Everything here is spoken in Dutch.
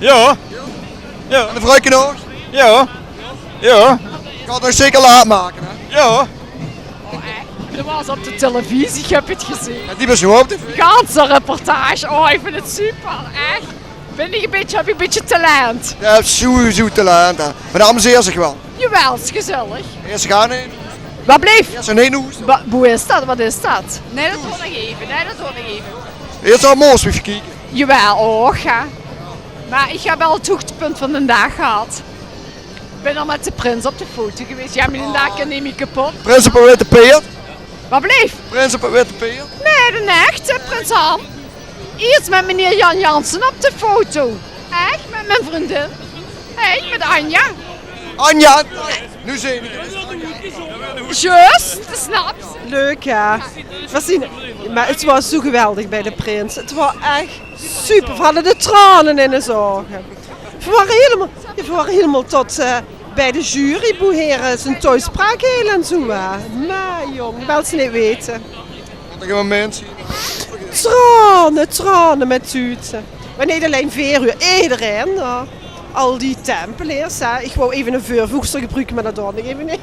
Ja. Ja. En de vrouwtje nog? Ja. Ja. Ik ga het nog zeker laat maken, hè? Ja. Dat was op de televisie, ik heb het gezien. En die was zo op tv. Ganse reportage, oh ik vind het super, echt. Heb je een beetje talent? Ja, zo talent, hè. Maar de amuseert zich wel. Jawel, het is gezellig. Eerst gaan heen. Wat bleef? Eerst een heen hoest. Hoe is dat? Wat is dat? Nee, dat hoor ik even. Eerst al moos moet je kijken. Jawel, och ja. Maar ik heb wel het hoogtepunt van de dag gehad. Ik ben al met de prins op de foto geweest. Ja, mijn dag kan niet kapot. Prins op een witte peert. Wat bleef? Prins op een witte peert. Nee, de echte prins Han. Eerst met meneer Jan Jansen op de foto. Echt, met mijn vriendin. Hé, met Anja. Anja. Nu zie ik het. Just, de snaps. Leuk ja. Maar het was zo geweldig bij de prins. Het was echt super. We hadden de tranen in de ogen. We waren helemaal tot bij de jury. Boeheren zijn toespraak heel en zo. Maar jong, ik wil ze niet weten. Wat een moment. Tranen met tuuten. Maar niet alleen Veerhuur, iedereen. Al die tempeliers. Ik wou even een voorvoegster gebruiken, maar dat doe ik even niet.